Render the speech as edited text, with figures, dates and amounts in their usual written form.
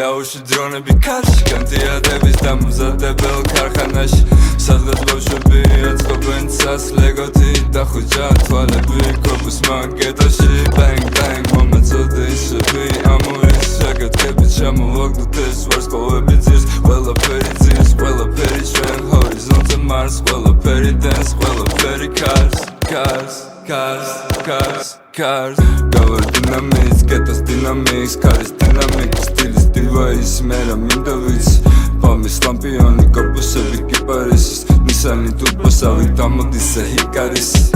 Auși dronები ქარში განთიადების დამზადებელ ქარხანაში სადღაც ბავშვები აწყობენ ცას ლეგოთი და ხუჭა თვალები კოპის მაგეტაში ბენგ ბენგ მომეწოდე ისები ამურის შეკეთები ჩამოვაგდოთ ეს ვარსკვლავები ძირს ყველაფერი ძირს ყველაფერი ჩვენ ჰორიზონტზე მარს ყველაფერი დენს ყველაფერი cars Cover dynamics, getos dynamics Caris dynamics, stilis device Mera mindovic Pamis lampioni, korpusevi kiparis Nisani turbosavi, tamo dise hikaris